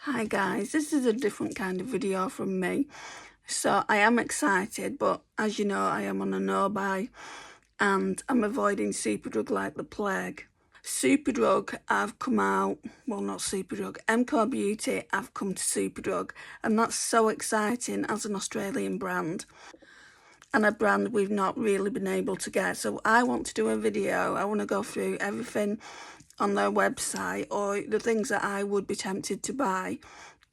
Hi guys, this is a different kind of video from me. So I am excited, but as you know, I am on a no-buy and I'm avoiding Superdrug like the plague. Superdrug have come out, well not Superdrug, MCO Beauty have come to Superdrug, and that's so exciting as an Australian brand. And a brand we've not really been able to get. So I want to do a video, I want to go through everything on their website or the things that I would be tempted to buy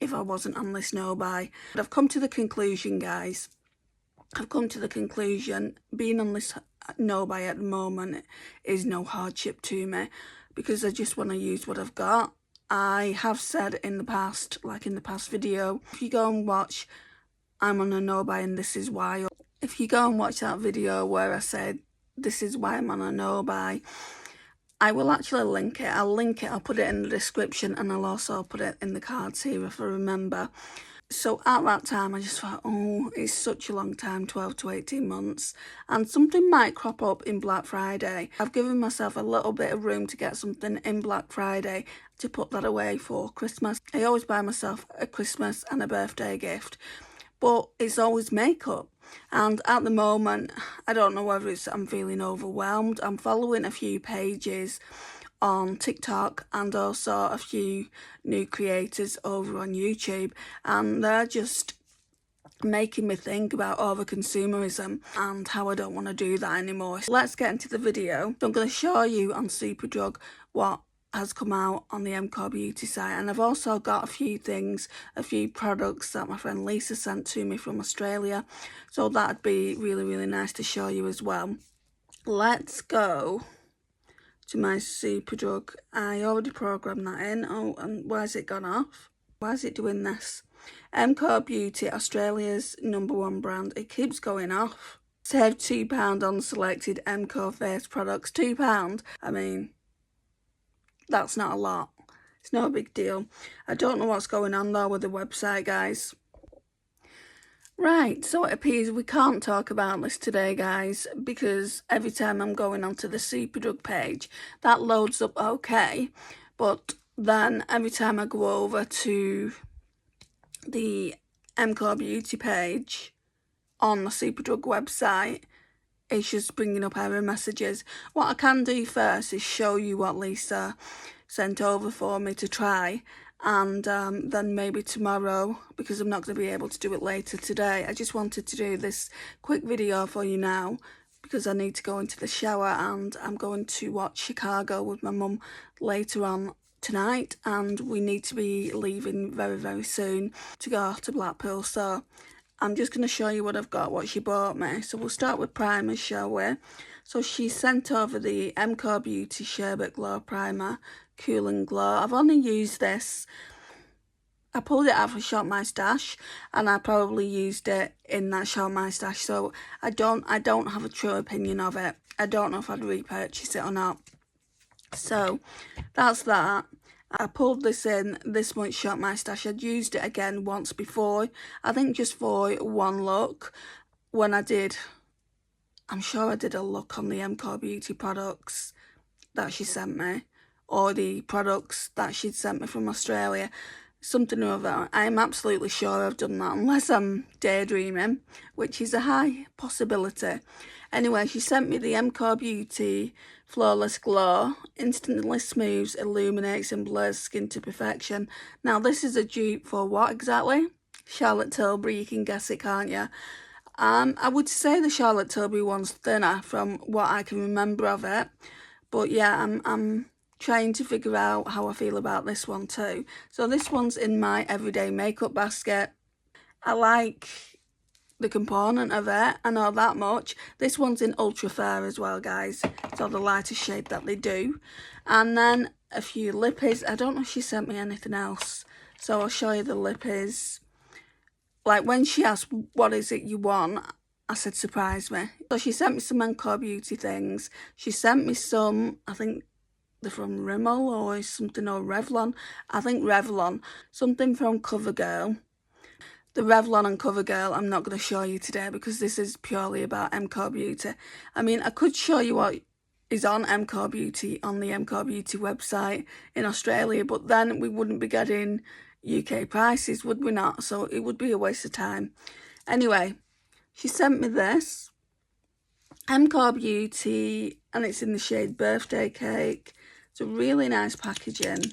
if I wasn't on this no-buy. But I've come to the conclusion, guys, being on this no-buy at the moment is no hardship to me because I just want to use what I've got. I have said in the past, like in the past video, if you go and watch I'm on a no-buy and this is why, or if you go and watch that video where I said this is why I'm on a no-buy, I will actually link it. I'll put it in the description, and I'll also put it in the cards here if I remember. So at that time, I just thought, oh, it's such a long time, 12 to 18 months, and something might crop up in Black Friday. I've given myself a little bit of room to get something in Black Friday to put that away for Christmas. I always buy myself a Christmas and a birthday gift, but it's always makeup. And at the moment, I don't know whether it's I'm feeling overwhelmed. I'm following a few pages on TikTok and also a few new creators over on YouTube, and they're just making me think about over-consumerism and how I don't want to do that anymore. So let's get into the video. So I'm going to show you on Superdrug what has come out on the MCO Beauty site, and I've also got a few products that my friend Lisa sent to me from Australia, so that'd be really nice to show you as well. Let's go to my Superdrug. I already programmed that in. Oh, and why has it gone off? Why is it doing this? MCO Beauty, Australia's #1 brand. It keeps going off. Save £2 on selected MCO face products. £2? I mean, that's not a lot. It's no big deal. I don't know what's going on though with the website, guys. Right, so it appears we can't talk about this today, guys, because every time I'm going onto the Superdrug page, that loads up okay, but then every time I go over to the MCO Beauty page on the Superdrug website, it's just bringing up error messages. What I can do first is show you what Lisa sent over for me to try, and then maybe tomorrow, because I'm not going to be able to do it later today, I just wanted to do this quick video for you now because I need to go into the shower and I'm going to watch Chicago with my mum later on tonight, and we need to be leaving very soon to go to Blackpool. So I'm just going to show you what I've got, what she bought me. So we'll start with primers, shall we? So she sent over the MCO Beauty Sherbet Glow Primer, Cool and Glow. I've only used this. I pulled it out of Shop My Stash, and I probably used it in that Shop My Stash. So I don't have a true opinion of it. I don't know if I'd repurchase it or not. So that's that. I pulled this in this month Shop My Stash. I'd used it again once before, I think just for one look when I did, I'm sure I did a look on the MCO Beauty products that she sent me, or the products that she'd sent me from Australia, something or other. I'm absolutely sure I've done that, unless I'm daydreaming, which is a high possibility. Anyway, she sent me the MCO Beauty Flawless Glow. Instantly smooths, illuminates and blurs skin to perfection. Now, this is a dupe for what exactly? Charlotte Tilbury, you can guess it, can't you? I would say the Charlotte Tilbury one's thinner from what I can remember of it. But yeah, I'm trying to figure out how I feel about this one too. So this one's in my everyday makeup basket. I like the component of it, I know that much. This one's in Ultra Fair as well, guys, so the lightest shade that they do. And then a few lippies. I don't know if she sent me anything else, so I'll show you the lippies. Like when she asked what is it you want, I said surprise me. So she sent me some MCO Beauty things. She sent me some, I think they're from Rimmel or something, or Revlon. I think Revlon. Something from CoverGirl. The Revlon and CoverGirl I'm not going to show you today because this is purely about MCO Beauty. I mean, I could show you what is on MCO Beauty on the MCO Beauty website in Australia, but then we wouldn't be getting UK prices, would we not? So it would be a waste of time. Anyway, she sent me this MCO Beauty, and it's in the shade Birthday Cake. It's a really nice packaging.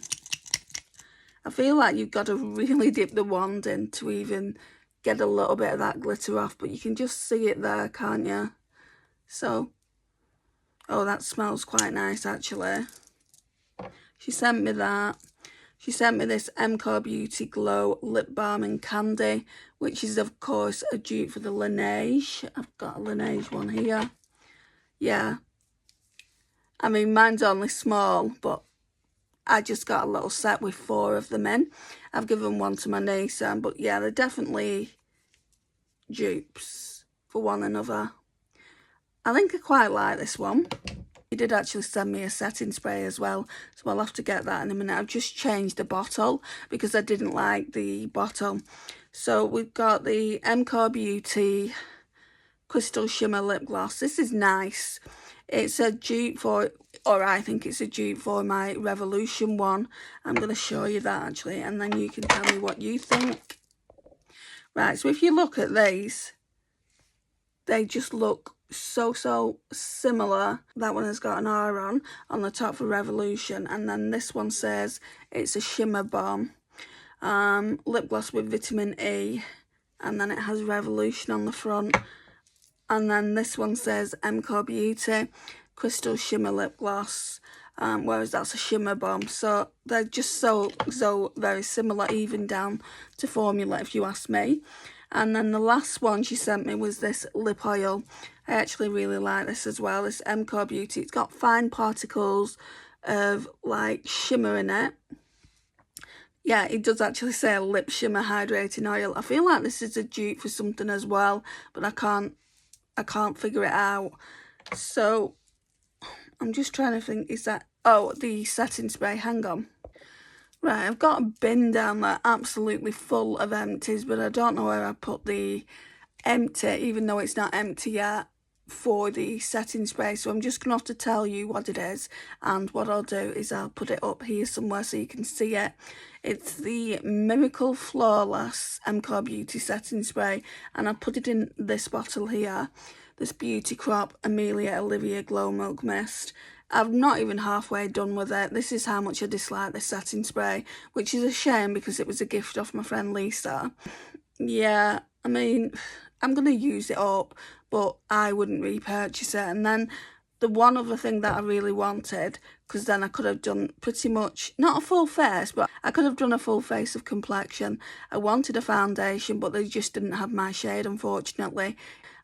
I feel like you've got to really dip the wand in to even get a little bit of that glitter off, but you can just see it there, can't you? So, oh, that smells quite nice actually. She sent me that. She sent me this MCO Beauty Glow Lip Balm in Candy, which is of course a dupe for the Laneige. I've got a Laneige one here. Yeah. I mean, mine's only small, but I just got a little set with 4 of them in. I've given one to my niece, but yeah, they're definitely dupes for one another. I think I quite like this one. He did actually send me a setting spray as well, so I'll have to get that in a minute. I've just changed the bottle because I didn't like the bottle. So we've got the MCO Beauty Crystal Shimmer Lip Gloss. This is nice. It's a dupe for, or I think it's a dupe for my Revolution one. I'm going to show you that actually, and then you can tell me what you think. Right, so if you look at these, they just look so similar. That one has got an R on the top for Revolution, and then this one says it's a shimmer balm. Lip gloss with vitamin E, and then it has Revolution on the front. And then this one says MCO Beauty Crystal Shimmer Lip Gloss, whereas that's a shimmer balm. So they're just so very similar, even down to formula, if you ask me. And then the last one she sent me was this lip oil. I actually really like this as well, this MCO Beauty. It's got fine particles of like shimmer in it. Yeah, it does actually say a lip shimmer hydrating oil. I feel like this is a dupe for something as well, but I can't figure it out. So I'm just trying to think, is that, oh, the setting spray, hang on. Right, I've got a bin down there absolutely full of empties, but I don't know where I put the empty, even though it's not empty yet, for the setting spray. So I'm just going to have to tell you what it is, and what I'll do is I'll put it up here somewhere so you can see it. It's the Miracle Flawless MCO Beauty setting spray, and I put it in this bottle here, this Beauty Crop Amelia Olivia Glow Milk Mist. I'm not even halfway done with it. This is how much I dislike this setting spray, which is a shame because it was a gift off my friend Lisa. Yeah, I mean, I'm going to use it up, but I wouldn't repurchase it. And then the one other thing that I really wanted, because then I could have done pretty much, not a full face, but I could have done a full face of complexion. I wanted a foundation, but they just didn't have my shade, unfortunately.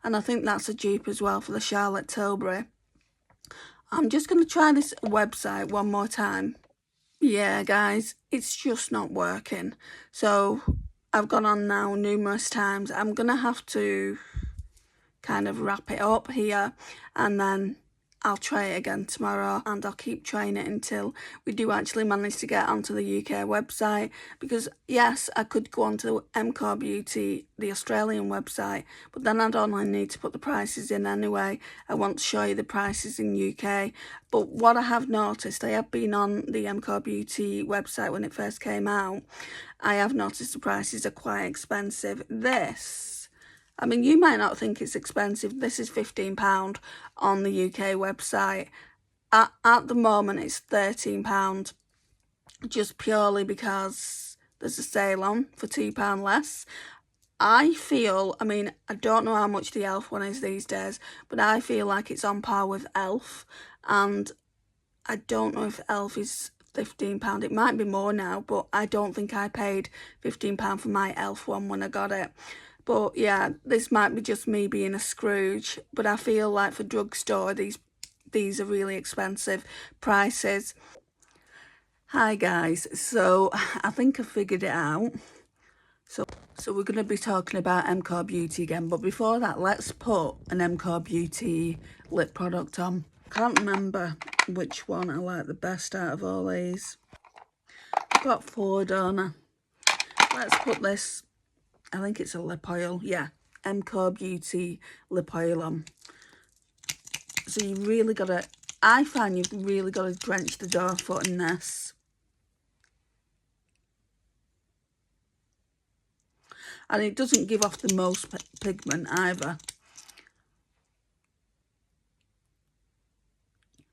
And I think that's a dupe as well for the Charlotte Tilbury. I'm just going to try this website one more time. Yeah, guys, it's just not working. So I've gone on now numerous times. I'm going to have to kind of wrap it up here, and then I'll try it again tomorrow, and I'll keep trying it until we do actually manage to get onto the UK website. Because yes, I could go onto MCO Beauty, the Australian website, but then I'd only need to put the prices in anyway. I want to show you the prices in UK. But what I have noticed, I have been on the MCO Beauty website when it first came out. I have noticed the prices are quite expensive. This, I mean, you might not think it's expensive. This is £15 on the UK website. At the moment, it's £13, just purely because there's a sale on for £2 less. I feel, I mean, I don't know how much the e.l.f. one is these days, but I feel like it's on par with e.l.f. And I don't know if e.l.f. is £15. It might be more now, but I don't think I paid £15 for my e.l.f. one when I got it. But yeah, this might be just me being a Scrooge, but I feel like for Drugstore, these are really expensive prices. Hi guys, so I think I figured it out. So we're going to be talking about MCO Beauty again, but before that, let's put an MCO Beauty lip product on. Can't remember which one I like the best out of all these. I've got 4, don't I? Let's put this, I think it's a lip oil, yeah, MCO Beauty lip oil on. So you really got to, I find you've really got to drench the doe foot in this. And it doesn't give off the most pigment either.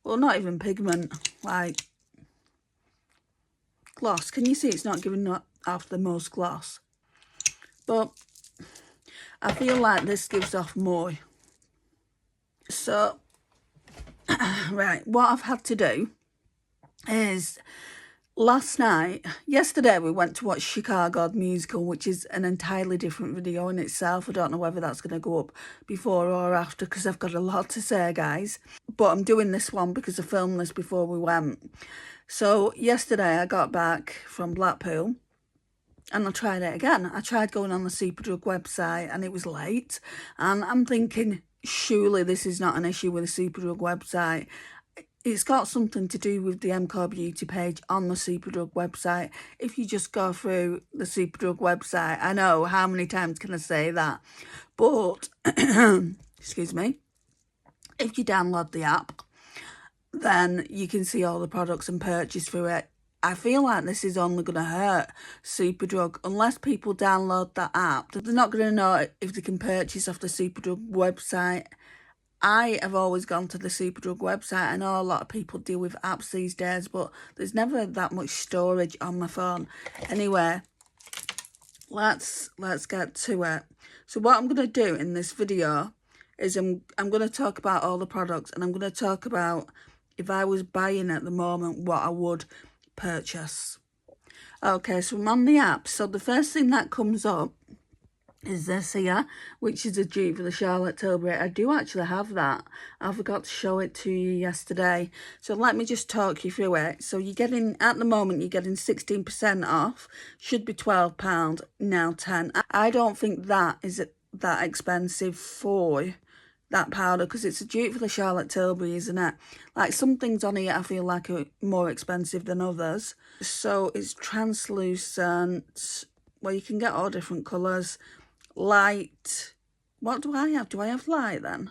Well, not even pigment, like gloss. Can you see it's not giving off the most gloss? But I feel like this gives off more. So, right, what I've had to do is yesterday we went to watch Chicago the musical, which is an entirely different video in itself. I don't know whether that's going to go up before or after because I've got a lot to say, guys. But I'm doing this one because I filmed this before we went. So yesterday I got back from Blackpool and I tried it again. I tried going on the Superdrug website and it was late. And I'm thinking, surely this is not an issue with the Superdrug website. It's got something to do with the MCO Beauty page on the Superdrug website. If you just go through the Superdrug website, I know, how many times can I say that? But, excuse me, if you download the app, then you can see all the products and purchase through it. I feel like this is only going to hurt Superdrug. Unless people download that app, they're not going to know if they can purchase off the Superdrug website. I have always gone to the Superdrug website. I know a lot of people deal with apps these days, but there's never that much storage on my phone. Anyway, let's get to it. So what I'm going to do in this video is I'm going to talk about all the products, and I'm going to talk about if I was buying at the moment, what I would purchase. Okay, so I'm on the app. So the first thing that comes up is this here, which is a dupe for the Charlotte Tilbury. I do actually have that. I forgot to show it to you yesterday. So let me just talk you through it. So you're getting, at the moment, you're getting 16% off. Should be £12, now 10. I don't think that is that expensive for that powder, because it's a dupe for the Charlotte Tilbury, isn't it? Like, some things on here I feel like are more expensive than others. So it's translucent. Well, you can get all different colours. Light. What do I have? Do I have light then?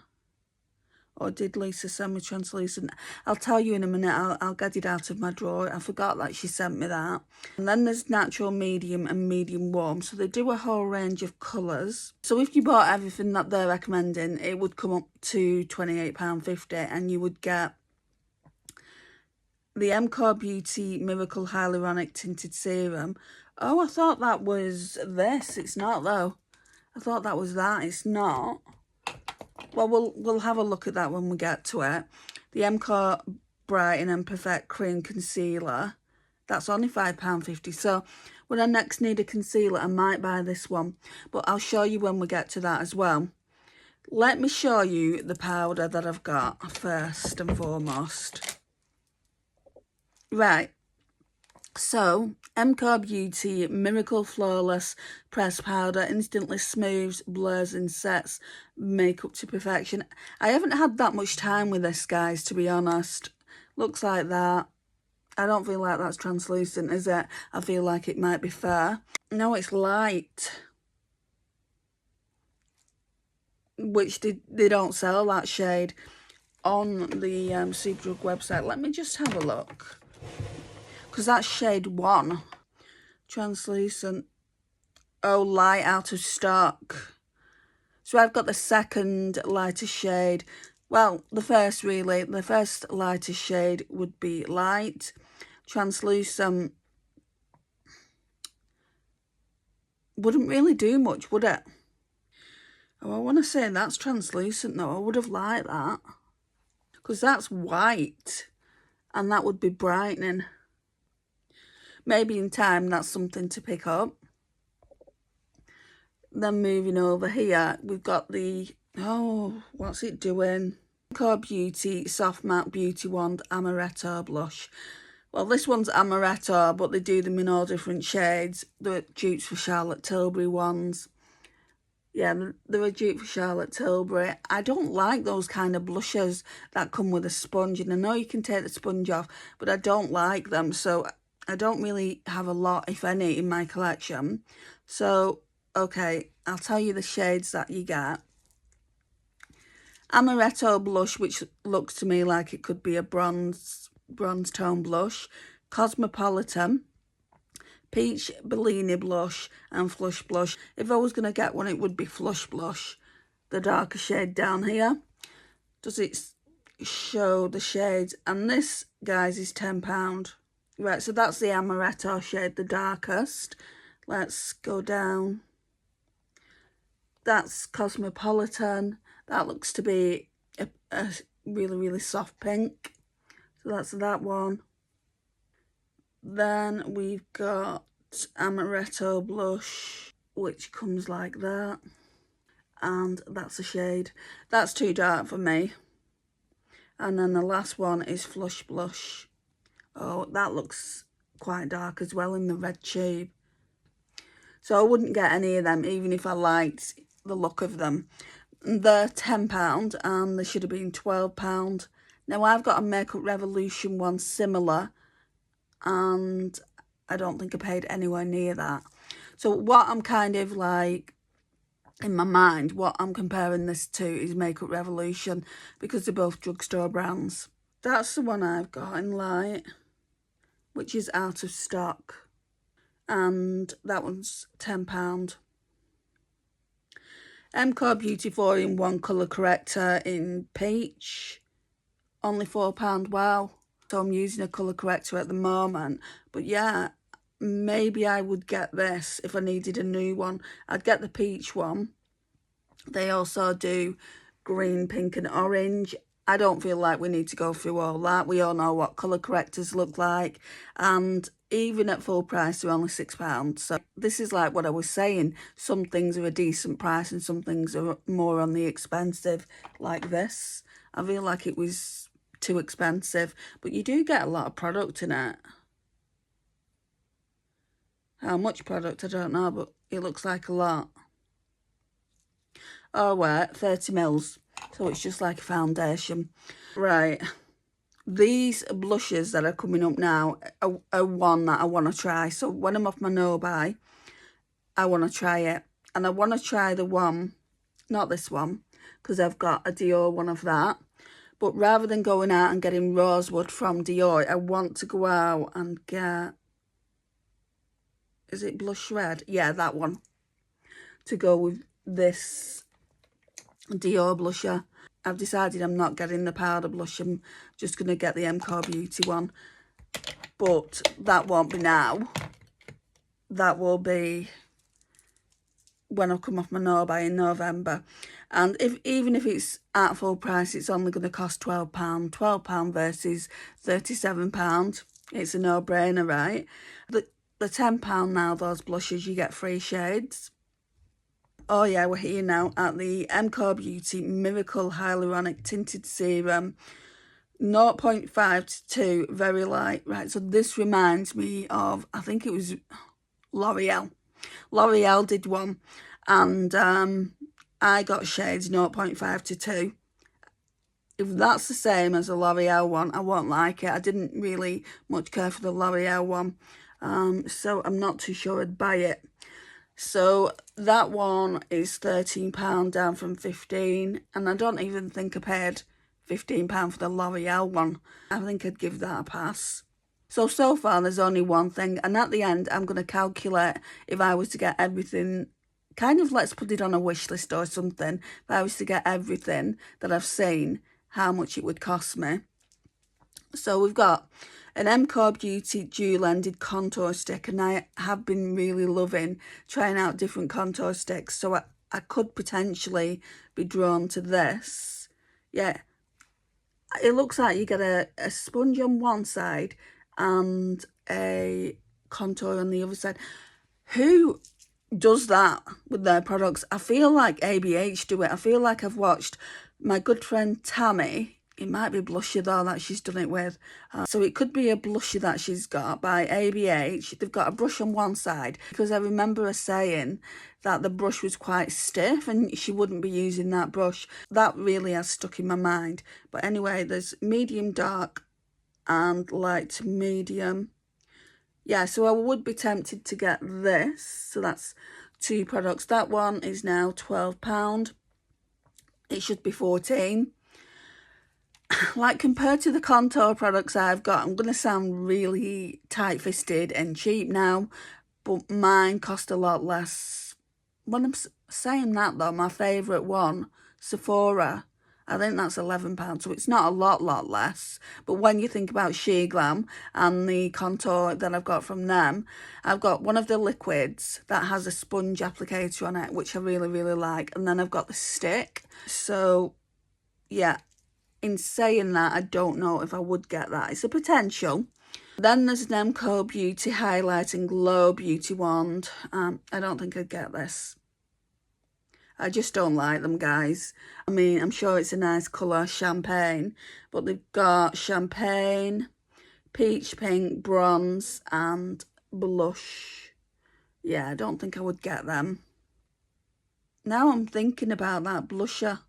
Or did Lisa send me translucent? I'll tell you in a minute. I'll get it out of my drawer. I forgot that she sent me that. And then there's natural, medium and medium warm. So they do a whole range of colours. So if you bought everything that they're recommending, it would come up to £28.50 and you would get the MCO Beauty Miracle Hyaluronic Tinted Serum. Oh, I thought that was this. It's not though. I thought that was that. It's not. Well, we'll have a look at that when we get to it. The MCO Brighten and Perfect Cream Concealer. That's only £5.50. So when I next need a concealer, I might buy this one. But I'll show you when we get to that as well. Let me show you the powder that I've got first and foremost. Right. So, MCO Beauty Miracle Flawless Press Powder instantly smooths, blurs and sets makeup to perfection. I haven't had that much time with this, guys, to be honest. Looks like that. I don't feel like that's translucent, is it? I feel like it might be fair. No, it's light. Which they don't sell that shade on the Superdrug website. Let me just have a look. Because that's shade 1. Translucent. Oh, light, out of stock. So I've got the second lighter shade. Well, the first really. The first lighter shade would be light. Translucent. Wouldn't really do much, would it? Oh, I want to say that's translucent though. I would have liked that. Because that's white. And that would be brightening. Maybe in time that's something to pick up. Then moving over here, we've got the, oh, what's it doing? MCO Beauty Soft Matte Beauty Wand Amaretto Blush. Well, this one's Amaretto, but they do them in all different shades. They're dupes for Charlotte Tilbury ones. Yeah, they're a dupe for Charlotte Tilbury. I don't like those kind of blushes that come with a sponge. And I know you can take the sponge off, but I don't like them. So I don't really have a lot, if any, in my collection. So, okay, I'll tell you the shades that you get. Amaretto blush, which looks to me like it could be a bronze tone blush. Cosmopolitan. Peach Bellini Blush and Flush Blush. If I was going to get one, it would be Flush Blush, the darker shade down here. Does it show the shades? And this, guys, is £10. Right, so that's the Amaretto shade, the darkest. Let's go down. That's Cosmopolitan. That looks to be a really, really soft pink. So that's that one. Then we've got Amaretto Blush, which comes like that. And that's a shade. That's too dark for me. And then the last one is Flush Blush. Oh, that looks quite dark as well in the red tube. So I wouldn't get any of them, even if I liked the look of them. They're £10 and they should have been £12. Now I've got a Makeup Revolution one similar, and I don't think I paid anywhere near that. So what I'm kind of like, in my mind, what I'm comparing this to is Makeup Revolution, because they're both drugstore brands. That's the one I've got in light, which is out of stock, and that one's £10. MCO Beauty 4-in-1 colour corrector in peach, only £4. Wow. So I'm using a colour corrector at the moment, but yeah, maybe I would get this if I needed a new one. I'd get the peach one. They also do green, pink and orange. I don't feel like we need to go through all that. We all know what colour correctors look like, and even at full price they're only £6. So this is like what I was saying, some things are a decent price and some things are more on the expensive, like this. I feel like it was too expensive, but you do get a lot of product in it. How much product, I don't know, but it looks like a lot. Oh wait, 30 mils. So it's just like a foundation. Right. These blushes that are coming up now are one that I want to try. So when I'm off my no-buy, I want to try it. And I want to try the one, not this one, because I've got a Dior one of that. But rather than going out and getting Rosewood from Dior, I want to go out and get... Is it Blush Red? Yeah, that one. To go with this Dior blusher. I've decided I'm not getting the powder blush. I'm just going to get the MCO Beauty one. But that won't be now. That will be when I come off my no-buy in November. And even if it's at full price, it's only going to cost £12. £12 versus £37. It's a no-brainer, right? The £10 now, those blushes, you get 3 shades. Oh yeah, we're here now at the MCO Beauty Miracle Hyaluronic Tinted Serum. 0.5 to 2, very light. Right, so this reminds me of, I think it was L'Oreal. L'Oreal did one, and I got shades 0.5 to 2. If that's the same as a L'Oreal one, I won't like it. I didn't really much care for the L'Oreal one, so I'm not too sure I'd buy it. So that one is £13 down from £15, and I don't even think I paid £15 for the L'Oreal one. I think I'd give that a pass. So far there's only one thing, and at the end I'm going to calculate if I was to get everything, kind of let's put it on a wish list or something, if I was to get everything that I've seen, how much it would cost me. So we've got an MCO Beauty dual-ended contour stick, and I have been really loving trying out different contour sticks, so I could potentially be drawn to this. Yeah, it looks like you get a sponge on one side and a contour on the other side. Who does that with their products? I feel like ABH do it. I feel like I've watched my good friend Tammy, it might be Blusher though that she's done it with. So it could be a blusher that she's got by ABH. They've got a brush on one side, because I remember her saying that the brush was quite stiff and she wouldn't be using that brush. That really has stuck in my mind. But anyway, there's medium dark and light to medium. Yeah, so I would be tempted to get this. So that's 2 products. That one is now £12. It should be 14. Like, compared to the contour products I've got, I'm going to sound really tight-fisted and cheap now, but mine cost a lot less. When I'm saying that though, my favourite one, Sephora, I think that's £11, so it's not a lot less. But when you think about She Glam and the contour that I've got from them, I've got one of the liquids that has a sponge applicator on it, which I really like. And then I've got the stick. So, yeah, in saying that, I don't know if I would get that. It's a potential. Then there's an MCO Beauty Highlight and Glow Beauty Wand. I don't think I'd get this. I just don't like them, guys. I mean, I'm sure it's a nice colour, champagne, but they've got champagne, peach pink, bronze, and blush. Yeah, I don't think I would get them. Now I'm thinking about that blusher.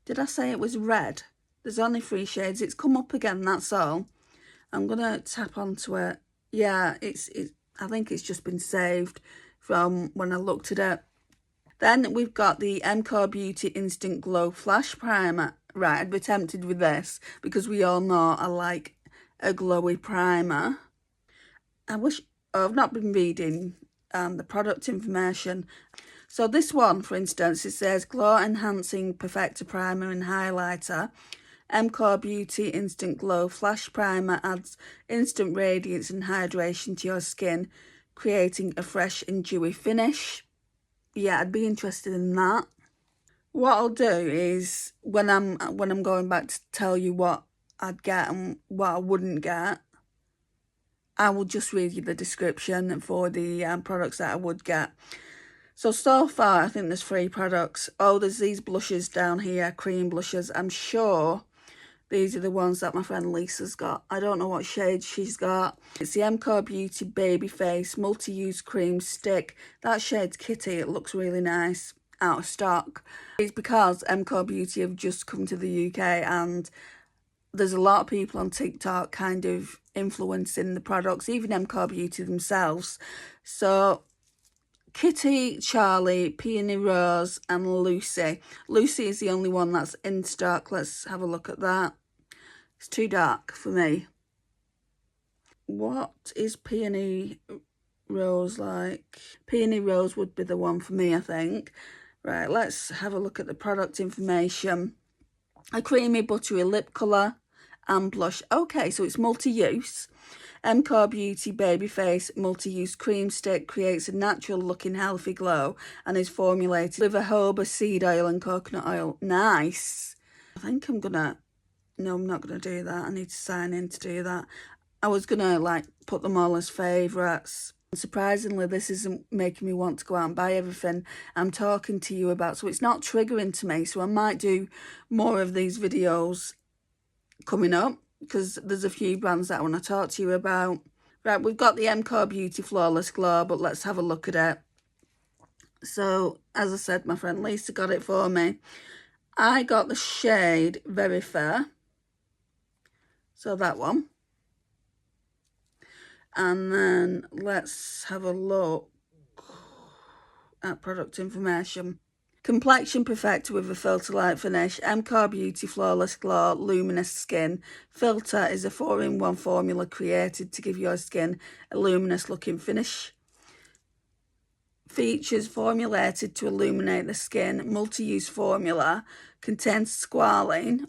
Did I say it was red? There's only 3 shades. It's come up again, that's all. I'm going to tap onto it. Yeah, I think it's just been saved from when I looked at it. Then we've got the MCO Beauty Instant Glow Flash Primer. Right, I'd be tempted with this because we all know I like a glowy primer. I've not been reading the product information. So this one, for instance, it says Glow Enhancing Perfector Primer and Highlighter. MCO Beauty Instant Glow Flash Primer adds instant radiance and hydration to your skin, creating a fresh and dewy finish. Yeah, I'd be interested in that. What I'll do is when I'm going back to tell you what I'd get and what I wouldn't get, I will just read you the description for the products that I would get. So far, I think there's 3 products. Oh, there's these blushes down here, cream blushes. I'm sure these are the ones that my friend Lisa's got. I don't know what shade she's got. It's the MCO Beauty Babyface Multi-Use Cream Stick. That shade's Kitty. It looks really nice. Out of stock. It's because MCO Beauty have just come to the UK and there's a lot of people on TikTok kind of influencing the products, even MCO Beauty themselves. So Kitty, Charlie, Peony Rose and Lucy. Lucy is the only one that's in stock. Let's have a look at that. It's too dark for me. What is Peony Rose like? Peony Rose would be the one for me, I think. Right, let's have a look at the product information. A creamy buttery lip colour and blush. Okay, so it's multi-use. MCO Beauty Babyface Multi-Use Cream Stick creates a natural looking healthy glow and is formulated with jojoba seed oil and coconut oil. Nice. I think no, I'm not going to do that. I need to sign in to do that. I was going to put them all as favourites. Surprisingly, this isn't making me want to go out and buy everything I'm talking to you about. So it's not triggering to me. So I might do more of these videos coming up because there's a few brands that I want to talk to you about. Right, we've got the MCO Beauty Flawless Glow, but let's have a look at it. So, as I said, my friend Lisa got it for me. I got the shade Very Fair. So that one. And then let's have a look at product information. Complexion Perfector with a filter light finish. MCO Beauty Flawless Glow Luminous Skin. Filter is a 4-in-1 formula created to give your skin a luminous looking finish. Features formulated to illuminate the skin. Multi-use formula. Contains squalene,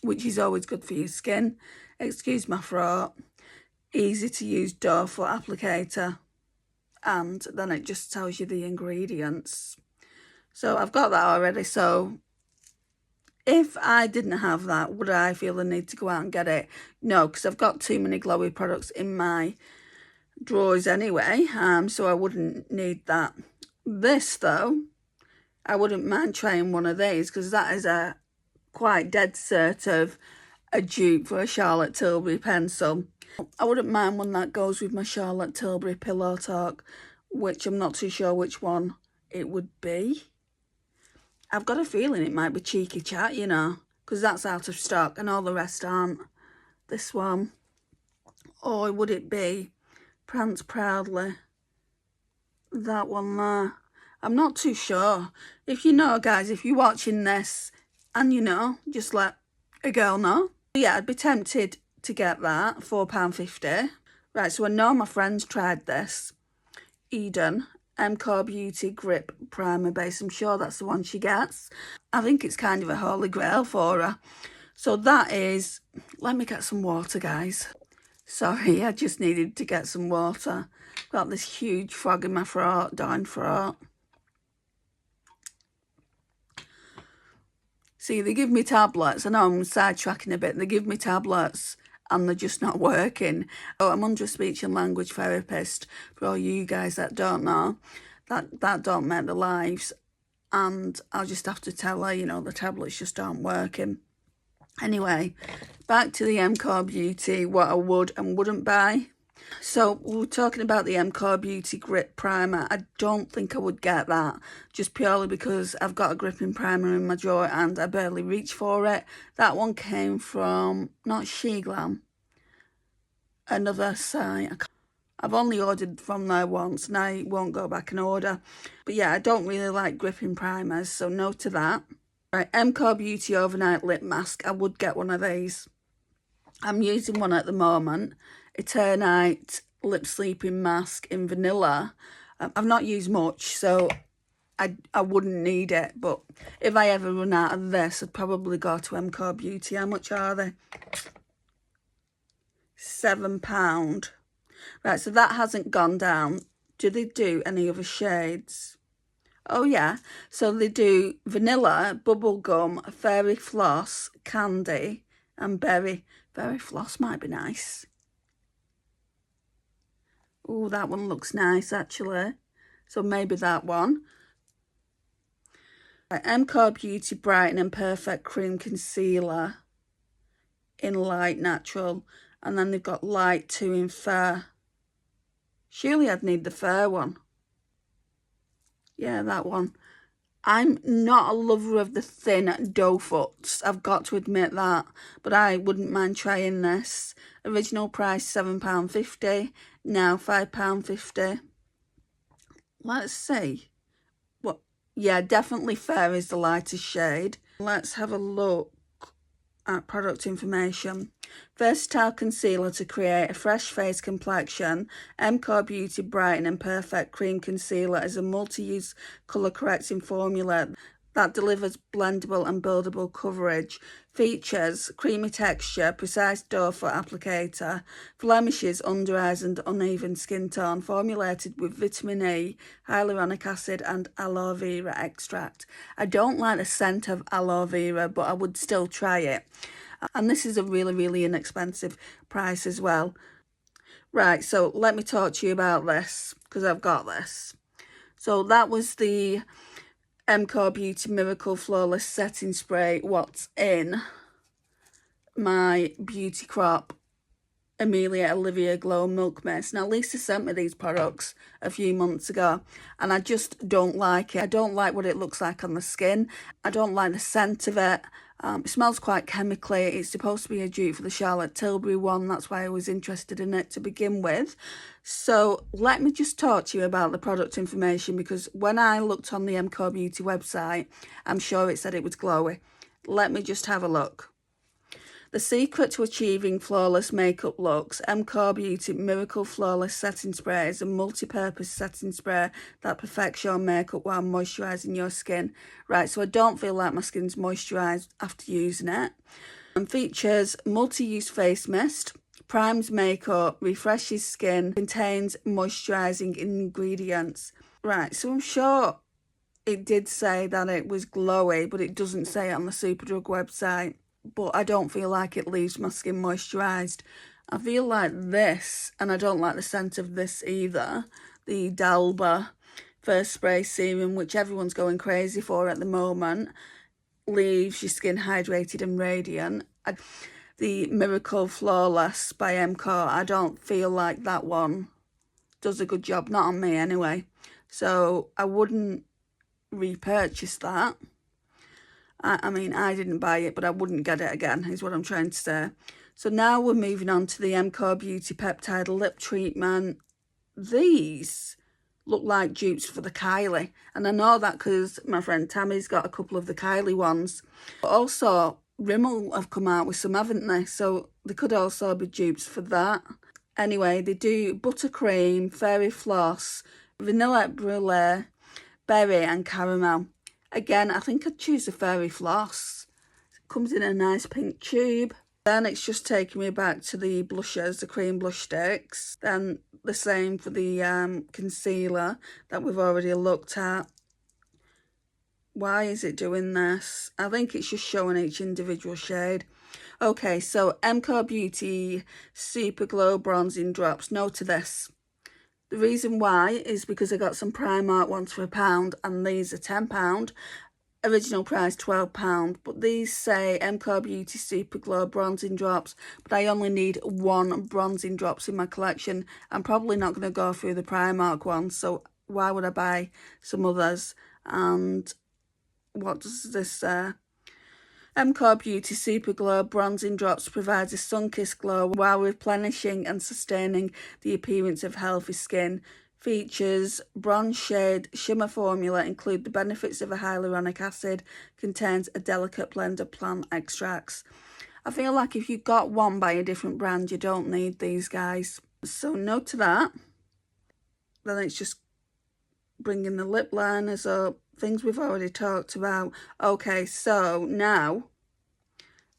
which is always good for your skin. Excuse my throat. Easy to use doe foot applicator. And then it just tells you the ingredients. So I've got that already. So if I didn't have that, would I feel the need to go out and get it? No, because I've got too many glowy products in my drawers anyway. So I wouldn't need that. This though, I wouldn't mind trying one of these because that is a quite dead cert of a dupe for a Charlotte Tilbury pencil. I wouldn't mind one that goes with my Charlotte Tilbury Pillow Talk, which I'm not too sure which one it would be. I've got a feeling it might be Cheeky Chat, you know, because that's out of stock and all the rest aren't. This one. Or would it be Prance Proudly? That one there. I'm not too sure. If you know, guys, if you're watching this and you know, just let a girl know. Yeah, I'd be tempted to get that, £4.50. Right, so I know my friend's tried this. Eden MCO Beauty Grip Primer Base. I'm sure that's the one she gets. I think it's kind of a holy grail for her. So that is, let me get some water, guys. Sorry, I just needed to get some water. Got this huge frog in my throat, down throat. See, they give me tablets. I know I'm sidetracking a bit. They give me tablets and they're just not working. Oh, I'm under a speech and language therapist. For all you guys that don't know, that don't make the lives. And I'll just have to tell her, you know, the tablets just aren't working. Anyway, back to the MCO Beauty, what I would and wouldn't buy. So we're talking about the MCO Beauty Grip Primer. I don't think I would get that, just purely because I've got a gripping primer in my drawer and I barely reach for it. That one came from, not SheGlam, another site. I've only ordered from there once and I won't go back and order. But yeah, I don't really like gripping primers, so no to that. Right, MCO Beauty Overnight Lip Mask. I would get one of these. I'm using one at the moment. Eternite Lip Sleeping Mask in vanilla. I've not used much, so I wouldn't need it. But if I ever run out of this, I'd probably go to MCO Beauty. How much are they? £7. Right, so that hasn't gone down. Do they do any other shades? Oh yeah, so they do vanilla, bubblegum, fairy floss, candy, and berry. Berry floss might be nice. Oh, that one looks nice actually. So maybe that one. Right, MCO Beauty Brighten and Perfect Cream Concealer in light natural. And then they've got light 2 in fair. Surely I'd need the fair one. Yeah, that one. I'm not a lover of the thin doe foots, I've got to admit that, but I wouldn't mind trying this. Original price £7.50, now £5.50. Let's see. What? Yeah, definitely fair is the lightest shade. Let's have a look at product information. Versatile concealer to create a fresh face complexion. MCO Beauty Brighten and Perfect Cream Concealer is a multi-use colour correcting formula that delivers blendable and buildable coverage. Features creamy texture, precise doe foot applicator, blemishes, under eyes and uneven skin tone, formulated with vitamin E, hyaluronic acid and aloe vera extract. I don't like the scent of aloe vera, but I would still try it. And this is a really inexpensive price as well. Right, so let me talk to you about this, because I've got this. So that was the MCO Beauty Miracle Flawless Setting Spray, what's in my Beauty Crop Amelia Olivia Glow Milk Mist. Now, Lisa sent me these products a few months ago, and I just don't like it. I don't like what it looks like on the skin. I don't like the scent of it. It smells quite chemically. It's supposed to be a dupe for the Charlotte Tilbury one. That's why I was interested in it to begin with. So let me just talk to you about the product information, because when I looked on the MCO Beauty website, I'm sure it said it was glowy. Let me just have a look. The secret to achieving flawless makeup looks. MCO Beauty Miracle Flawless Setting Spray is a multi-purpose setting spray that perfects your makeup while moisturising your skin. Right, so I don't feel like my skin's moisturised after using it. And features multi-use face mist, primes makeup, refreshes skin, contains moisturising ingredients. Right, so I'm sure it did say that it was glowy, but it doesn't say it on the Superdrug website. But I don't feel like it leaves my skin moisturised. I feel like this, and I don't like the scent of this either, the Dalba First Spray Serum, which everyone's going crazy for at the moment, leaves your skin hydrated and radiant. The Miracle Flawless by MCO, I don't feel like that one does a good job, not on me anyway. So I wouldn't repurchase that. I mean, I didn't buy it, but I wouldn't get it again, is what I'm trying to say. So now we're moving on to the MCO Beauty Peptide Lip Treatment. These look like dupes for the Kylie. And I know that because my friend Tammy's got a couple of the Kylie ones. But also, Rimmel have come out with some, haven't they? So they could also be dupes for that. Anyway, they do buttercream, fairy floss, vanilla brulee, berry and caramel. Again, I think I'd choose the fairy floss. It comes in a nice pink tube. Then it's just taking me back to the blushes, the cream blush sticks. Then the same for the concealer that we've already looked at. Why is it doing this? I think it's just showing each individual shade. Okay, so MCO Beauty Super Glow Bronzing Drops. No to this. The reason why is because I got some Primark ones for £1 and these are £10. Original price £12, but these say MCO Beauty Super Glow Bronzing Drops, but I only need one bronzing drops in my collection. I'm probably not going to go through the Primark ones, so why would I buy some others? And what does this say? MCO Beauty Super Glow Bronzing Drops provides a sun-kissed glow while replenishing and sustaining the appearance of healthy skin. Features bronze shade shimmer formula, include the benefits of a hyaluronic acid, contains a delicate blend of plant extracts. I feel like if you got one by a different brand, you don't need these guys. So no to that. Then it's just bringing the lip liners up, things we've already talked about. Okay, so now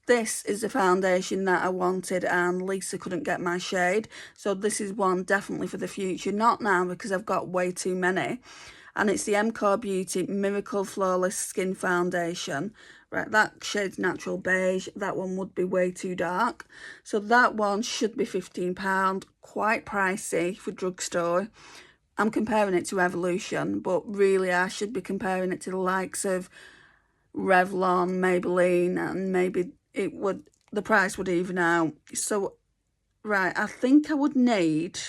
this is the foundation that I wanted and Lisa couldn't get my shade. So this is one definitely for the future. Not now because I've got way too many. And it's the MCO Beauty Miracle Flawless Skin Foundation. Right, that shade's natural beige. That one would be way too dark. So that one should be £15. Quite pricey for Drugstore. I'm comparing it to Revolution, but really I should be comparing it to the likes of Revlon, Maybelline, and maybe the price would even out. So, right, I think I would need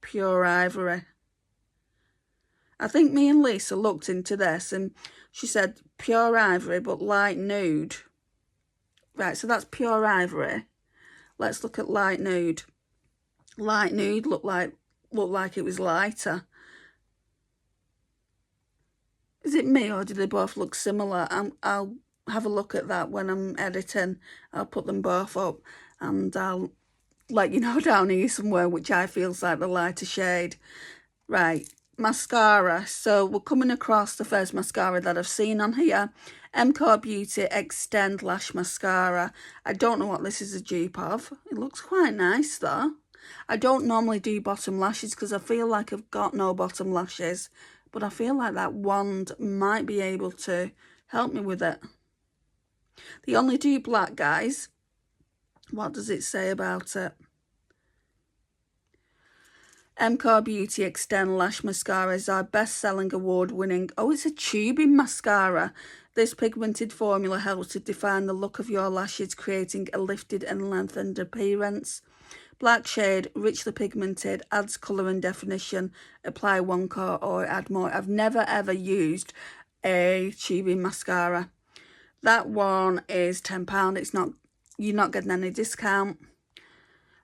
Pure Ivory. I think me and Lisa looked into this and she said Pure Ivory, but light nude. Right, so that's Pure Ivory. Let's look at light nude. Light nude looked like it was lighter. Is it me or do they both look similar? I'll have a look at that when I'm editing. I'll put them both up and I'll let you know down here somewhere which I feels like the lighter shade. Right, mascara. So we're coming across the first mascara that I've seen on here. MCO Beauty Extend Lash Mascara. I don't know what this is a dupe of. It looks quite nice though. I don't normally do bottom lashes because I feel like I've got no bottom lashes. But I feel like that wand might be able to help me with it. They only do black, guys. What does it say about it? MCO Beauty Extend Lash Mascara is our best-selling award-winning... Oh, it's a tubing mascara. This pigmented formula helps to define the look of your lashes, creating a lifted and lengthened appearance. Black shade, richly pigmented, adds colour and definition. Apply one coat or add more. I've never ever used a tubing mascara. That one is £10. It's not, you're not getting any discount.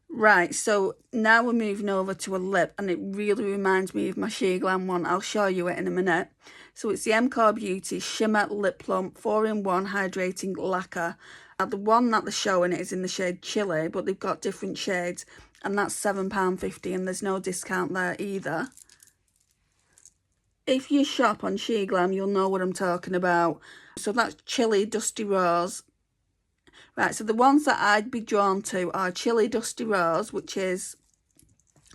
Right, so now we're moving over to a lip and it really reminds me of my She Glam one. I'll show you it in a minute. So it's the MCO Beauty Shimmer Lip Plump 4-in-1 Hydrating Lacquer. Now, the one that they're showing is in the shade Chili, but they've got different shades and that's £7.50 and there's no discount there either. If you shop on She Glam, you'll know what I'm talking about. So that's Chili Dusty Rose. Right, so the ones that I'd be drawn to are Chili Dusty Rose, which is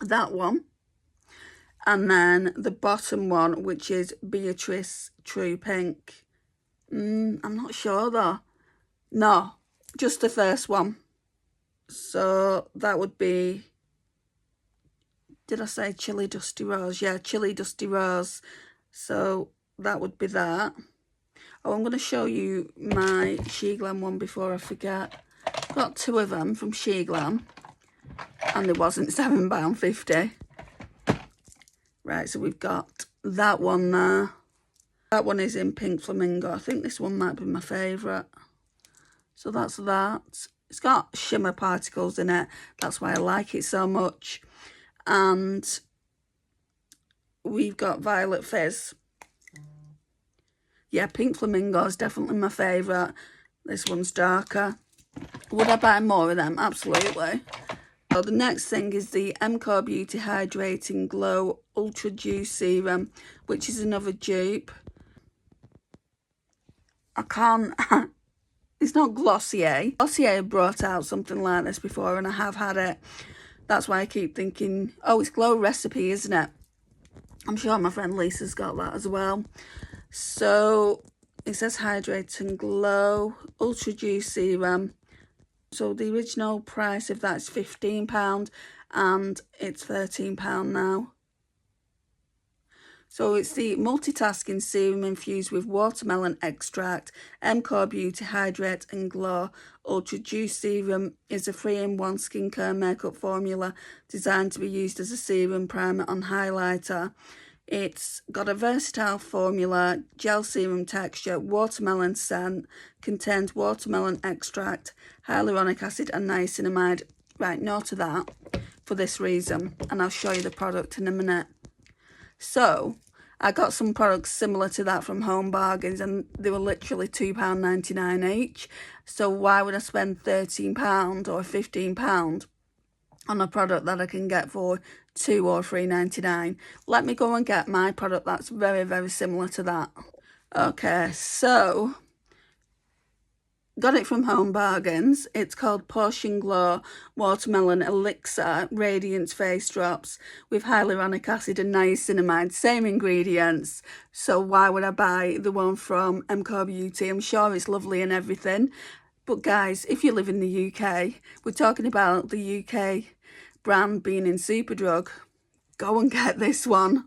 that one. And then the bottom one, which is Beatrice True Pink. I'm not sure though. No, just the first one. So that would be... Did I say Chili Dusty Rose? Yeah, Chili Dusty Rose. So that would be that. Oh, I'm going to show you my She Glam one before I forget. Got two of them from She Glam. And it wasn't £7.50. Right, so we've got that one there. That one is in Pink Flamingo. I think this one might be my favourite. So that's that. It's got shimmer particles in it. That's why I like it so much. And we've got Violet Fizz. Yeah, Pink Flamingo is definitely my favourite. This one's darker. Would I buy more of them? Absolutely. So the next thing is the MCO Beauty Hydrating Glow Ultra Dew Serum, which is another dupe. I can't... It's not Glossier. Glossier brought out something like this before and I have had it. That's why I keep thinking, oh, it's Glow Recipe, isn't it? I'm sure my friend Lisa's got that as well. So it says Hydrate and Glow Ultra Dew Serum. So the original price of that's £15 and it's £13 now. So it's the multitasking serum infused with watermelon extract. MCO Beauty Hydrate and Glow Ultra Dew Serum is a 3-in-1 skincare makeup formula designed to be used as a serum, primer and highlighter. It's got a versatile formula, gel serum texture, watermelon scent, contains watermelon extract, hyaluronic acid and niacinamide. Right, no to that for this reason, and I'll show you the product in a minute. So I got some products similar to that from Home Bargains and they were literally £2.99 each. So why would I spend £13 or £15 on a product that I can get for £2 or £3.99? Let me go and get my product that's very, very similar to that. Okay, so got it from Home Bargains. It's called Potion Glow Watermelon Elixir Radiance Face Drops with hyaluronic acid and niacinamide. Same ingredients. So why would I buy the one from MCO Beauty? I'm sure it's lovely and everything. But guys, if you live in the UK, we're talking about the UK brand being in Superdrug. Go and get this one.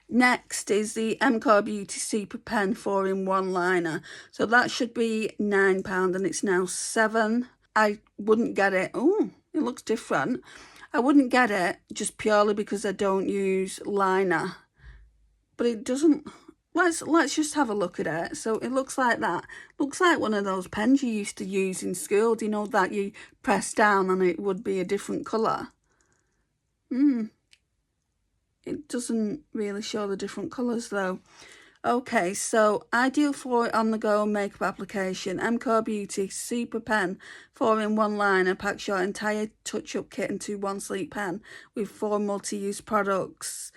Next is the MCO Beauty Super Pen 4-in-1 liner. So that should be £9 and it's now £7. I wouldn't get it. Oh, it looks different. I wouldn't get it just purely because I don't use liner. But it doesn't... Let's just have a look at it. So it looks like that. Looks like one of those pens you used to use in school. Do you know that you press down and it would be a different colour? It doesn't really show the different colours though. Okay, so ideal for on-the-go makeup application. MCO Beauty Super Pen 4-in-1 liner packs your entire touch-up kit into one sleek pen with 4 multi-use products.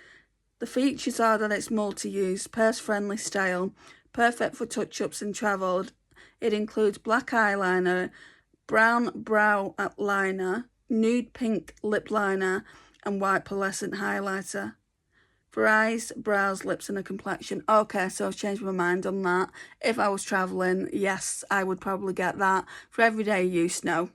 The features are that it's multi-use, purse-friendly style, perfect for touch-ups and travel. It includes black eyeliner, brown brow liner, nude pink lip liner, and white pearlescent highlighter. For eyes, brows, lips and a complexion. Okay, so I've changed my mind on that. If I was travelling, yes, I would probably get that. For everyday use, no.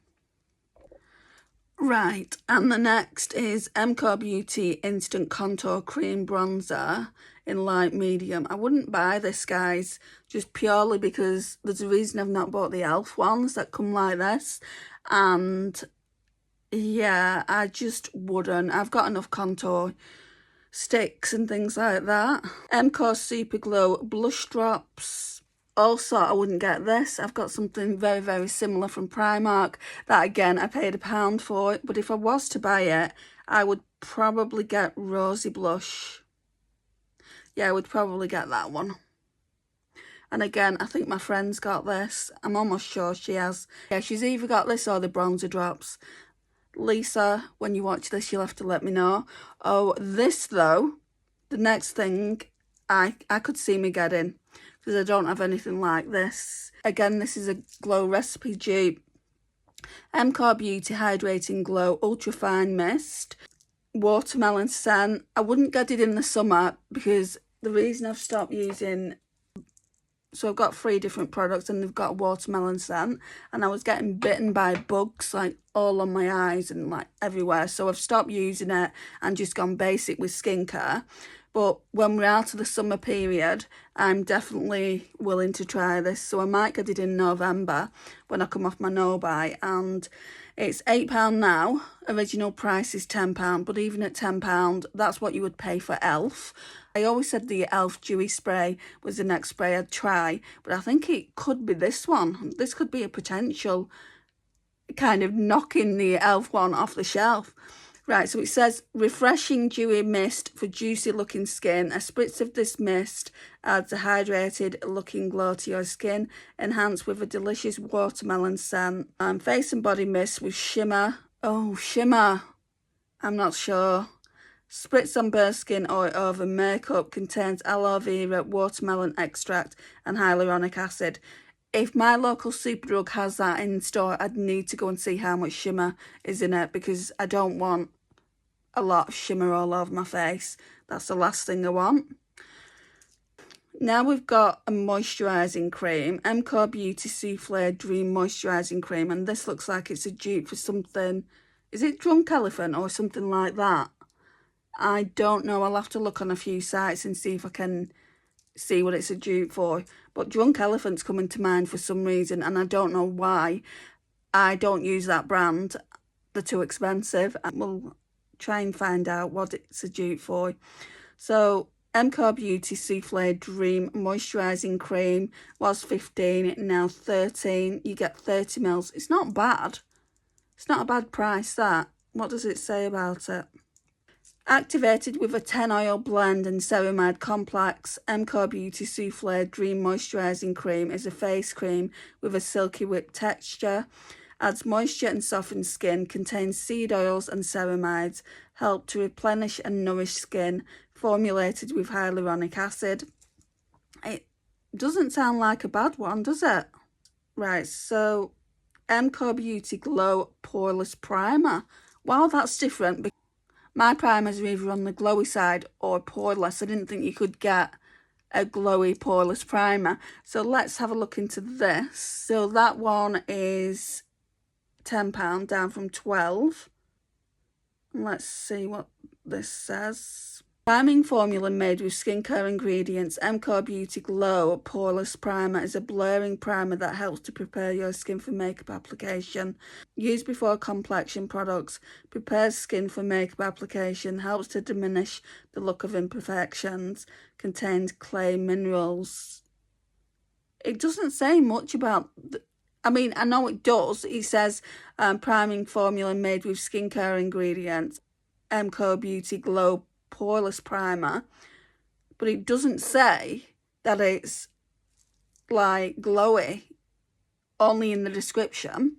Right, and the next is MCO Beauty Instant Contour Cream Bronzer in light medium. I wouldn't buy this, guys, just purely because there's a reason I've not bought the e.l.f. ones that come like this. And yeah, I just wouldn't. I've got enough contour sticks and things like that. MCO Super Glow Blush Drops. Also, I wouldn't get this. I've got something very, very similar from Primark that, again, I paid £1 for it. But if I was to buy it, I would probably get Rosy Blush. Yeah, I would probably get that one. And again, I think my friend's got this. I'm almost sure she has. Yeah, she's either got this or the bronzer drops. Lisa, when you watch this, you'll have to let me know. Oh, this though, the next thing I could see me getting, because I don't have anything like this. Again, this is a Glow Recipe dupe. MCO Beauty Hydrating Glow Ultra Fine Mist. Watermelon scent. I wouldn't get it in the summer because the reason I've stopped using... So I've got 3 different products and they've got watermelon scent. And I was getting bitten by bugs like all on my eyes and like everywhere. So I've stopped using it and just gone basic with skincare. But when we're out of the summer period, I'm definitely willing to try this. So I might get it in November when I come off my no-buy. And it's £8 now. Original price is £10. But even at £10, that's what you would pay for e.l.f. I always said the e.l.f. Dewy Spray was the next spray I'd try. But I think it could be this one. This could be a potential kind of knocking the e.l.f. one off the shelf. Right, so it says, refreshing dewy mist for juicy looking skin. A spritz of this mist adds a hydrated looking glow to your skin, enhanced with a delicious watermelon scent. Face and body mist with shimmer Oh, shimmer. I'm not sure. Spritz on bare skin or over makeup, contains aloe vera, watermelon extract and hyaluronic acid. If my local Superdrug has that in store, I'd need to go and see how much shimmer is in it, because I don't want a lot of shimmer all over my face. That's the last thing I want. Now we've got a moisturising cream, MCO Beauty Souffle Dream Moisturising Cream, and this looks like it's a dupe for something. Is it Drunk Elephant or something like that? I don't know. I'll have to look on a few sites and see if I can see what it's a dupe for. But Drunk Elephant's coming to mind for some reason, and I don't know why. I don't use that brand. They're too expensive. And we'll try and find out what it's a dupe for. So, MCO Beauty Souffle Dream Moisturising Cream was $15, now $13. You get 30 mils. It's not bad. It's not a bad price, that. What does it say about it? Activated with a 10 oil blend and ceramide complex, MCO Beauty Souffle Dream Moisturising Cream is a face cream with a silky whipped texture. Adds moisture and softens skin, contains seed oils and ceramides, help to replenish and nourish skin, formulated with hyaluronic acid. It doesn't sound like a bad one, does it? Right, so MCO Beauty Glow Poreless Primer. Wow, that's different. My primers are either on the glowy side or poreless. I didn't think you could get a glowy poreless primer. So let's have a look into this. So that one is £10, down from £12. Let's see what this says. Priming formula made with skincare ingredients. MCO Beauty Glow Poreless Primer is a blurring primer that helps to prepare your skin for makeup application. Used before complexion products, prepares skin for makeup application, helps to diminish the look of imperfections, contains clay minerals. It doesn't say much about I mean, I know it does. It says priming formula made with skincare ingredients. MCO Beauty Glow Poreless Primer. But it doesn't say that it's like glowy, only in the description.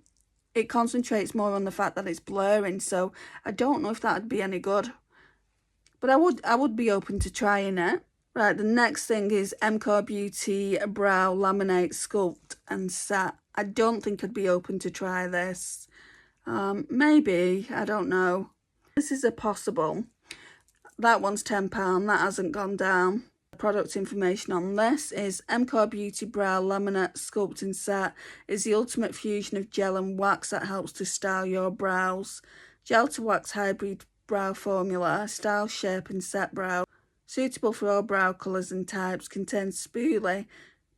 It concentrates more on the fact that it's blurring, so I don't know if that'd be any good. But I would be open to trying it. Right, the next thing is MCO Beauty Brow Laminate Sculpt and Set. I don't think I'd be open to try this. Maybe, I don't know. This is a possible. That one's £10, that hasn't gone down. Product information on this is MCO Beauty Brow Laminate Sculpt and Set is the ultimate fusion of gel and wax that helps to style your brows. Gel to wax hybrid brow formula, style, shape and set brow. Suitable for all brow colours and types, contains spoolie,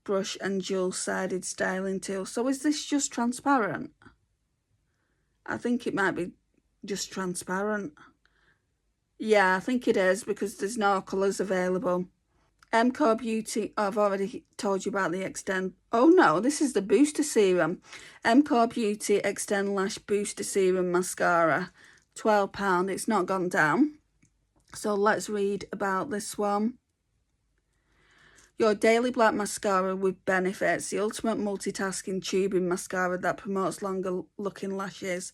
brush and dual-sided styling tool. So is this just transparent? I think it might be just transparent. Yeah, I think it is, because there's no colours available. MCO Beauty, I've already told you about the Extend. Oh no, this is the Booster Serum. MCO Beauty Extend Lash Booster Serum Mascara. £12, it's not gone down. So let's read about this one. Your daily black mascara with benefits, the ultimate multitasking tubing mascara that promotes longer looking lashes.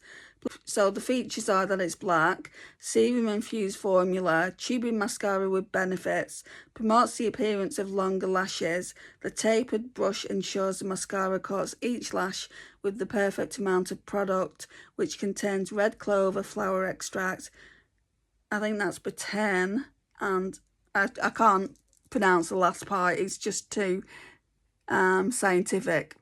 So the features are that it's black, serum infused formula, tubing mascara with benefits, promotes the appearance of longer lashes. The tapered brush ensures the mascara coats each lash with the perfect amount of product, which contains red clover flower extract. I think that's botane, and I can't pronounce the last part, it's just too scientific.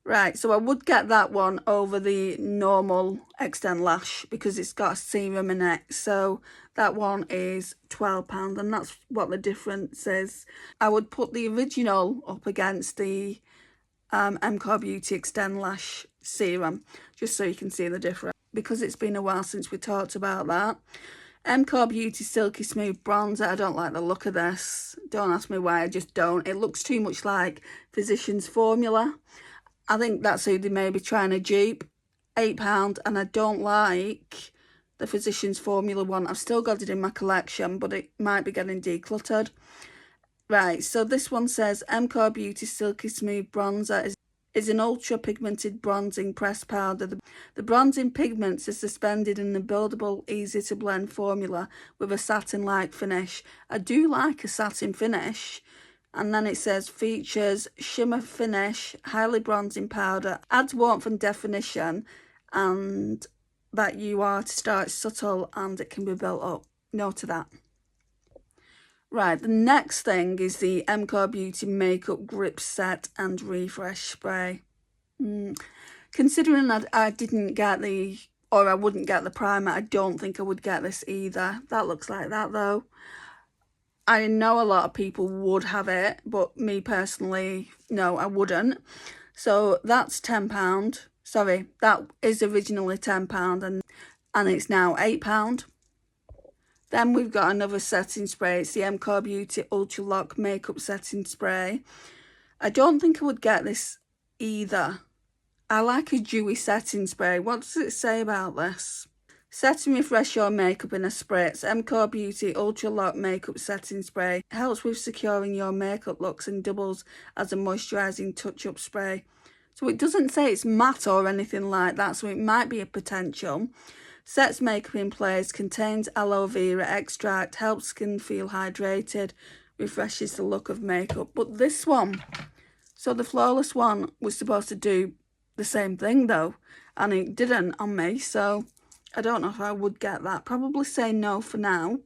Right, so I would get that one over the normal Extend Lash because it's got a serum in it. So that one is £12, and that's what the difference is. I would put the original up against the MCO Beauty Extend Lash Serum, just so you can see the difference, because it's been a while since we talked about that. MCO Beauty Silky Smooth Bronzer. I don't like the look of this. Don't ask me why, I just don't. It looks too much like Physicians Formula. I think that's who they may be trying to dupe. £8, and I don't like the Physicians Formula one. I've still got it in my collection, but it might be getting decluttered. Right, so this one says MCO Beauty Silky Smooth Bronzer is an ultra pigmented bronzing pressed powder. The bronzing pigments are suspended in a buildable, easy to blend formula with a satin-like finish. I do like a satin finish. And then it says features shimmer finish, highly bronzing powder, adds warmth and definition, and that you are to start subtle and it can be built up. No to that. Right, the next thing is the MCO Beauty Makeup Grip Set and Refresh Spray. Considering that I didn't get I wouldn't get the primer, I don't think I would get this either. That looks like that though. I know a lot of people would have it, but me personally, no, I wouldn't. So that's £10. Sorry, that is originally £10 and it's now £8. Then we've got another setting spray. It's the MCO Beauty Ultra Lock Makeup Setting Spray. I don't think I would get this either. I like a dewy setting spray. What does it say about this? Set and refresh your makeup in a spritz. MCO Beauty Ultra Lock Makeup Setting Spray helps with securing your makeup looks and doubles as a moisturising touch-up spray. So it doesn't say it's matte or anything like that, so it might be a potential. Sets makeup in place, contains aloe vera extract, helps skin feel hydrated, refreshes the look of makeup. But this one, so the Flawless one was supposed to do the same thing though, and it didn't on me, so I don't know if I would get that. Probably say no for now.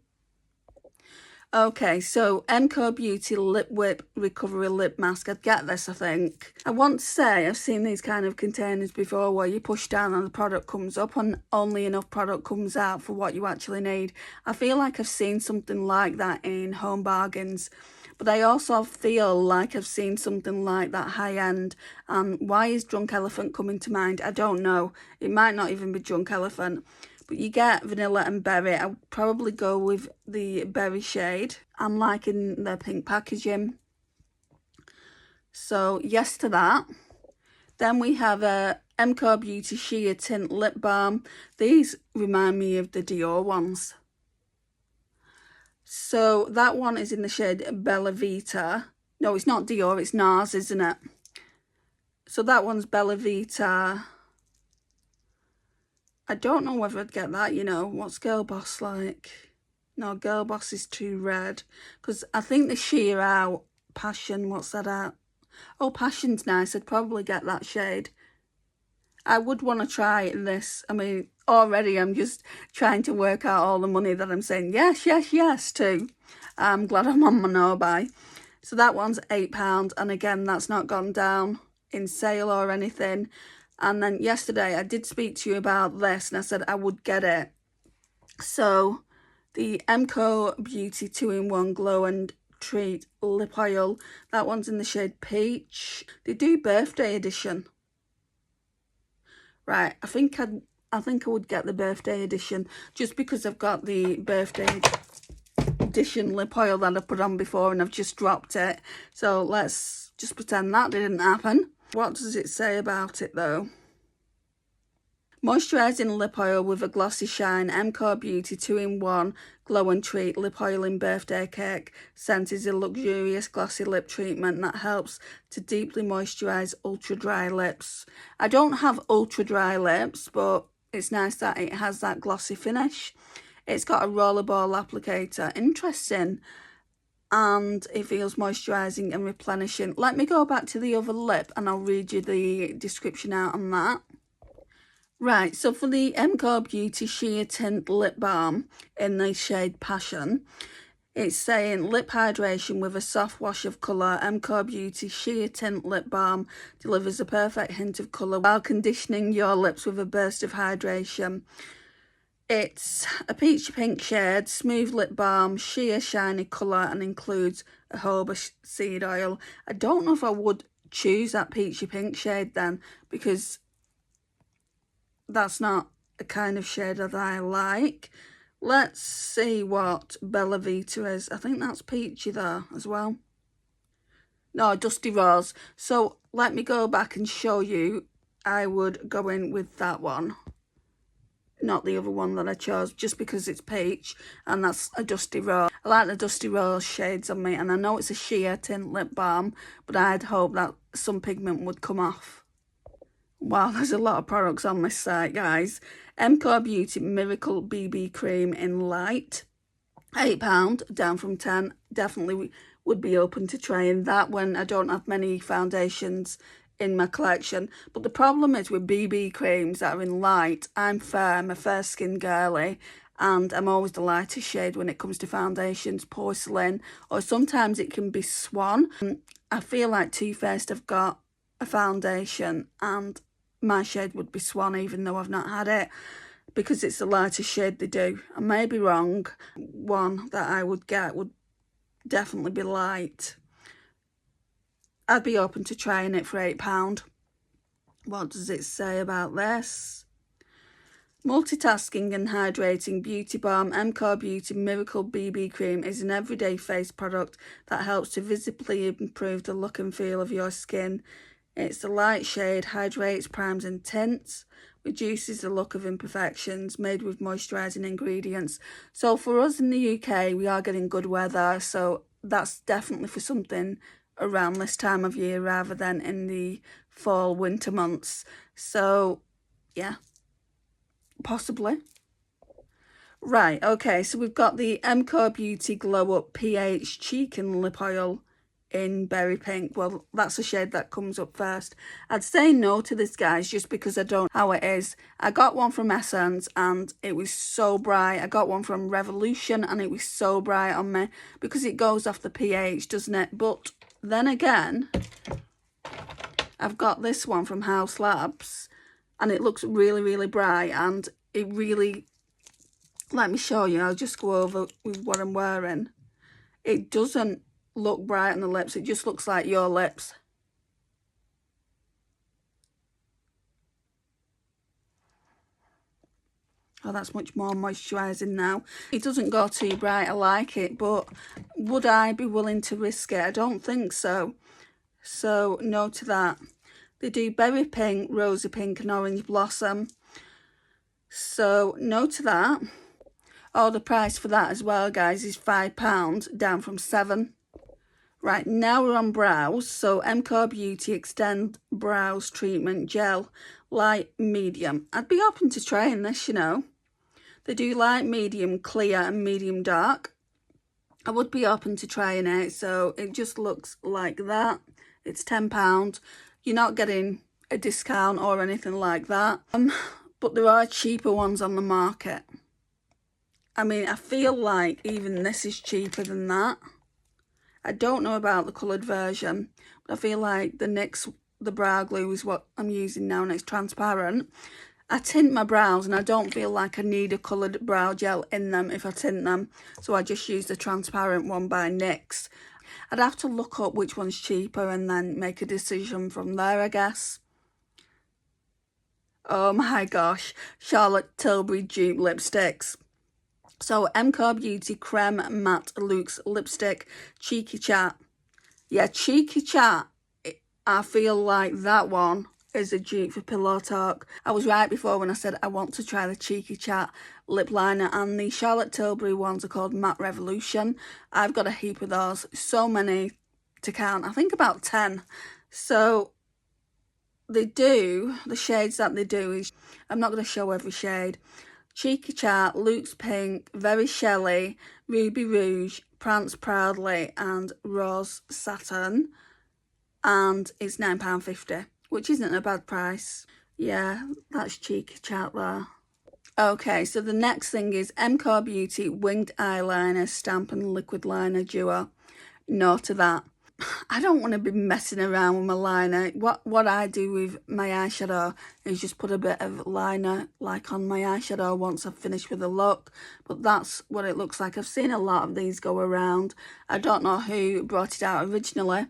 Okay, so MCO Beauty Lip Whip Recovery Lip Mask. I'd get this, I think. I want to say I've seen these kind of containers before where you push down and the product comes up and only enough product comes out for what you actually need. I feel like I've seen something like that in Home Bargains. But I also feel like I've seen something like that high-end. Why is Drunk Elephant coming to mind? I don't know. It might not even be Drunk Elephant. But you get vanilla and berry. I would probably go with the berry shade. I'm liking the pink packaging. So yes to that. Then we have a MCO Beauty Sheer Tint Lip Balm. These remind me of the Dior ones. So that one is in the shade Bella Vita. No, it's not Dior, it's NARS, isn't it? So that one's Bella Vita. I don't know whether I'd get that, you know. What's Girl Boss like? No, Girl Boss is too red. Because I think the sheer out, Passion, what's that at? Oh, Passion's nice. I'd probably get that shade. I would want to try this. I mean, already I'm just trying to work out all the money that I'm saying yes, yes, yes to. I'm glad I'm on my no-buy. So that one's £8. And again, that's not gone down in sale or anything. And then yesterday I did speak to you about this and I said I would get it. So the MCO Beauty 2-in-1 Glow and Treat Lip Oil. That one's in the shade Peach. They do birthday edition. Right, I think I would get the birthday edition just because I've got the birthday edition lip oil that I put on before and I've just dropped it. So let's just pretend that didn't happen. What does it say about it though? Moisturising lip oil with a glossy shine. MCO Beauty 2-in-1 Glow and Treat Lip Oil in Birthday Cake. Scent is a luxurious glossy lip treatment that helps to deeply moisturise ultra dry lips. I don't have ultra dry lips, but it's nice that it has that glossy finish. It's got a rollerball applicator. Interesting. And it feels moisturising and replenishing. Let me go back to the other lip and I'll read you the description out on that. Right, so for the MCO Beauty Sheer Tint Lip Balm in the shade Passion, it's saying lip hydration with a soft wash of colour. MCO Beauty Sheer Tint Lip Balm delivers a perfect hint of colour while conditioning your lips with a burst of hydration. It's a peachy pink shade, smooth lip balm, sheer shiny colour and includes a jojoba seed oil. I don't know if I would choose that peachy pink shade then because that's not a kind of shade that I like. Let's see what Bella Vita is. I think that's peachy there as well. No, Dusty Rose. So let me go back and show you. I would go in with that one. Not the other one that I chose, just because it's peach and that's a Dusty Rose. I like the Dusty Rose shades on me and I know it's a sheer tint lip balm, but I'd hope that some pigment would come off. Wow, there's a lot of products on this site, guys. MCO Beauty Miracle BB Cream in Light. £8, down from 10. Definitely would be open to trying that when I don't have many foundations in my collection. But the problem is with BB creams that are in light, I'm fair, I'm a fair skin girly, and I'm always the lightest shade when it comes to foundations, porcelain, or sometimes it can be Swan. I feel like Too Faced have got a foundation and my shade would be Swan, even though I've not had it, because it's the lightest shade they do. I may be wrong. One that I would get would definitely be light. I'd be open to trying it for £8. What does it say about this? Multitasking and hydrating beauty balm MCO Beauty Miracle BB Cream is an everyday face product that helps to visibly improve the look and feel of your skin. It's the light shade, hydrates, primes and tints, reduces the look of imperfections, made with moisturising ingredients. So for us in the UK, we are getting good weather, so that's definitely for something around this time of year rather than in the fall, winter months. So yeah, possibly. Right, okay, so we've got the MCO Beauty Glow Up pH Cheek and Lip Oil in Berry Pink. Well, that's the shade that comes up first. I'd say no to this, guys, just because I don't know how it is. I got one from Essence and it was so bright. I got one from Revolution and it was so bright on me because it goes off the pH, doesn't it? But then again, I've got this one from House Labs and it looks really, really bright, and it really, let me show you, I'll just go over with what I'm wearing. It doesn't look bright on the lips, it just looks like your lips. Oh, that's much more moisturising now. It doesn't go too bright, I like it, but would I be willing to risk it? I don't think so. So, no to that. They do Berry Pink, Rosy Pink and Orange Blossom. So, no to that. Oh, the price for that as well, guys, is £5, down from £7. Right, now we're on brows. So, MCO Beauty Extend Brows Treatment Gel, Light, Medium. I'd be open to trying this, you know. They do light, medium, clear and medium dark. I would be open to trying it. So, it just looks like that. It's £10. You're not getting a discount or anything like that. But there are cheaper ones on the market. I mean, I feel like even this is cheaper than that. I don't know about the coloured version, but I feel like the NYX, the brow glue is what I'm using now, and it's transparent. I tint my brows and I don't feel like I need a coloured brow gel in them if I tint them, so I just use the transparent one by NYX. I'd have to look up which one's cheaper and then make a decision from there, I guess. Oh my gosh, Charlotte Tilbury dupe lipsticks. So, MCO Beauty Creme Matte Luxe Lipstick, Cheeky Chat. Yeah, Cheeky Chat, I feel like that one is a dupe for Pillow Talk. I was right before when I said I want to try the Cheeky Chat lip liner, and the Charlotte Tilbury ones are called Matte Revolution. I've got a heap of those, so many to count, I think about 10. So, they do, the shades that they do is, I'm not going to show every shade. Cheeky Chat, Luxe Pink, Very Shelly, Ruby Rouge, Prance Proudly and Rose Satin, and it's £9.50, which isn't a bad price. Yeah, that's Cheeky Chat there. Okay, so the next thing is MCO Beauty Winged Eyeliner Stamp and Liquid Liner Duo. No to that. I don't want to be messing around with my liner. What I do with my eyeshadow is just put a bit of liner like on my eyeshadow once I've finished with the look. But that's what it looks like. I've seen a lot of these go around. I don't know who brought it out originally,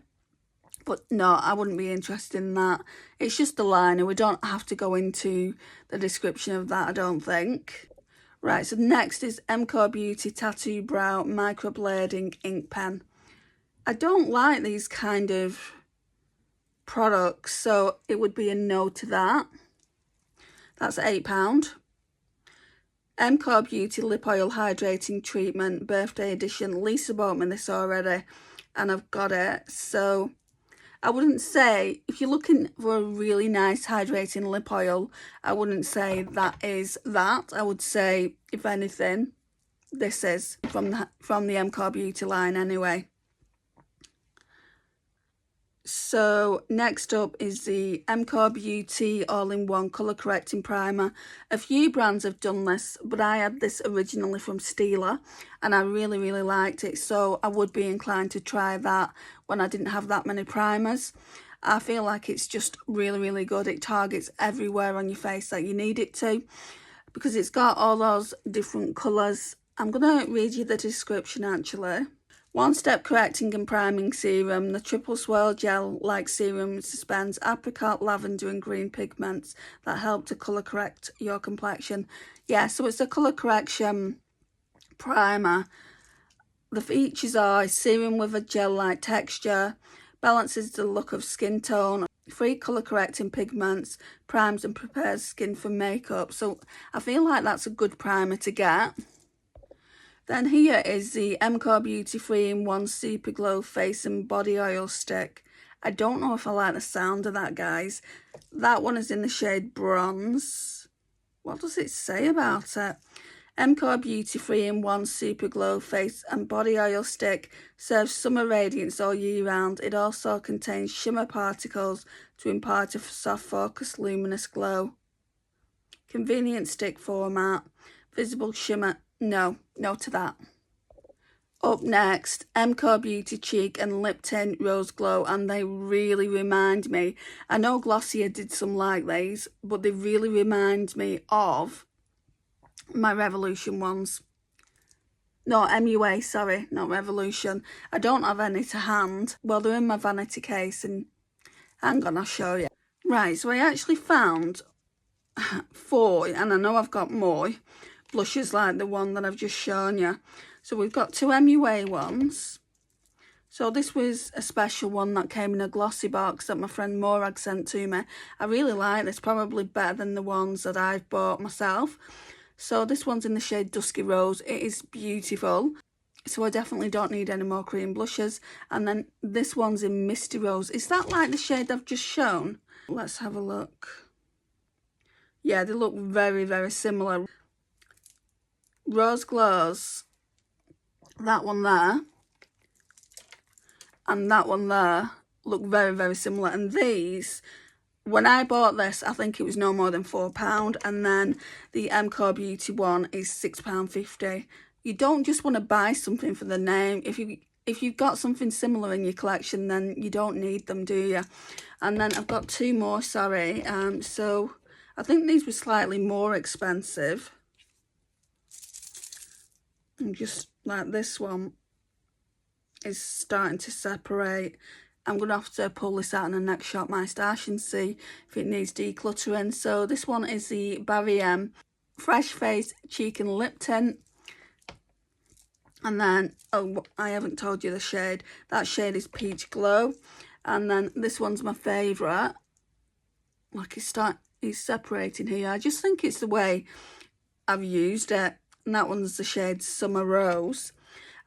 but no, I wouldn't be interested in that. It's just a liner. We don't have to go into the description of that, I don't think. Right, so next is MCO Beauty Tattoo Brow Microblading Ink Pen. I don't like these kind of products, so it would be a no to that. That's £8. MCO Beauty Lip Oil Hydrating Treatment Birthday Edition. Lisa bought me this already and I've got it. So I wouldn't say, if you're looking for a really nice hydrating lip oil, I wouldn't say that is that. I would say, if anything, this is from the MCO Beauty line anyway. So next up is the MCO Beauty all-in-one colour correcting primer. A few brands have done this, but I had this originally from Stila and I really liked it, so I would be inclined to try that when I didn't have that many primers. I feel like it's just really good. It targets everywhere on your face that you need it to, because it's got all those different colours. I'm going to read you the description actually. One-step correcting and priming serum. The triple swirl gel-like serum suspends apricot, lavender and green pigments that help to colour correct your complexion. Yeah, so it's a colour correction primer. The features are serum with a gel-like texture, balances the look of skin tone, free colour correcting pigments, primes and prepares skin for makeup. So I feel like that's a good primer to get. Then here is the MCO Beauty 3-in-1 Super Glow Face and Body Oil Stick. I don't know if I like the sound of that, guys. That one is in the shade Bronze. What does it say about it? MCO Beauty 3-in-1 Super Glow Face and Body Oil Stick serves summer radiance all year round. It also contains shimmer particles to impart a soft, focused, luminous glow. Convenient stick format. Visible shimmer. No to that. Up next, MCO Beauty Cheek and Lip Tint Rose Glow, and they really remind me, I know Glossier did some like these, but they really remind me of my Revolution ones. No, MUA, sorry, not Revolution. I don't have any to hand. Well, they're in my vanity case, and hang on, I'll show you. Right, so I actually found 4, and I know I've got more blushes like the one that I've just shown you. So we've got 2 MUA ones. So this was a special one that came in a glossy box that my friend Morag sent to me. I really like this, probably better than the ones that I've bought myself. So this one's in the shade Dusky Rose. It is beautiful. So I definitely don't need any more cream blushes. And then this one's in Misty Rose. Is that like the shade I've just shown? Let's have a look. Yeah, they look very similar. Rose Glows, that one there and that one there look very similar, and these, when I bought this, I think it was no more than £4, and then the MCO Beauty one is £6.50. You don't just want to buy something for the name. If you've got something similar in your collection, then you don't need them, do you? And then I've got 2 more, sorry. So I think these were slightly more expensive. And just like this one is starting to separate. I'm going to have to pull this out in the next Shop My Stash and see if it needs decluttering. So this one is the Barry M Fresh Face Cheek and Lip Tint. And then, oh, I haven't told you the shade. That shade is Peach Glow. And then this one's my favourite. Like it's separating here. I just think it's the way I've used it. And that one's the shade Summer Rose.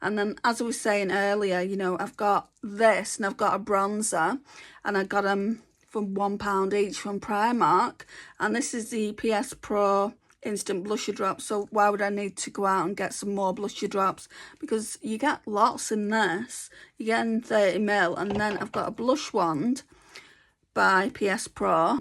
And then, as I was saying earlier, you know, I've got this and I've got a bronzer, and I got them for £1 each from Primark. And this is the PS Pro Instant Blusher Drops. So why would I need to go out and get some more blusher drops? Because you get lots in this. You get in 30ml. And then I've got a blush wand by PS Pro.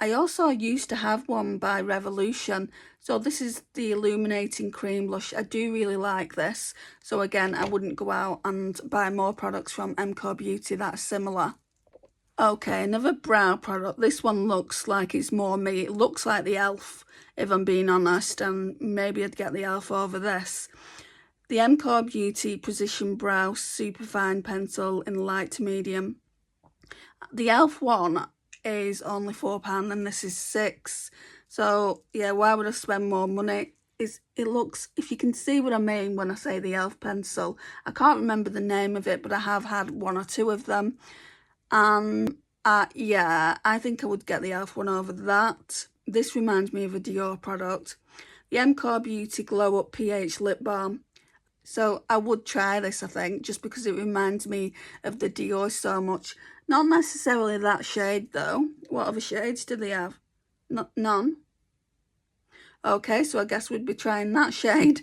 I also used to have one by Revolution. So this is the Illuminating Cream Blush. I do really like this. So again, I wouldn't go out and buy more products from MCO Beauty that's similar. Okay, another brow product. This one looks like it's more me. It looks like the e.l.f., if I'm being honest. And maybe I'd get the e.l.f. over this. The MCO Beauty Precision Brow Superfine Pencil in light to medium. The e.l.f. one is only £4 and this is £6. So yeah, why would I spend more money? It looks, if you can see what I mean when I say the e.l.f. pencil, I can't remember the name of it, but I have had 1 or 2 of them. And yeah, I think I would get the e.l.f. one over that. This reminds me of a Dior product. The MCO Beauty Glow Up pH Lip Balm. So I would try this, I think, just because it reminds me of the Dior so much. Not necessarily that shade though. What other shades do they have? None. Okay, so I guess we'd be trying that shade.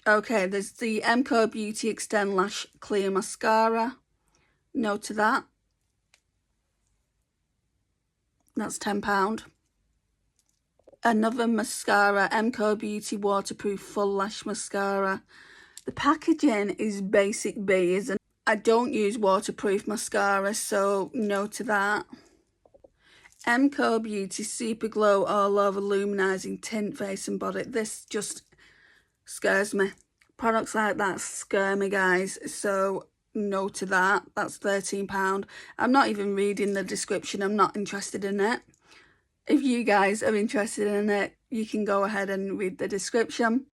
Okay, there's the MCO Beauty Extend Lash Clear Mascara. No to that. That's £10. Another mascara, MCO Beauty Waterproof Full Lash Mascara. The packaging is basic B, isn't it? I don't use waterproof mascara, so no to that. MCO Beauty Super Glow All Over Luminising Tint Face and Body. This just scares me. Products like that scare me, guys, so no to that. That's £13. I'm not even reading the description. I'm not interested in it. If you guys are interested in it, you can go ahead and read the description.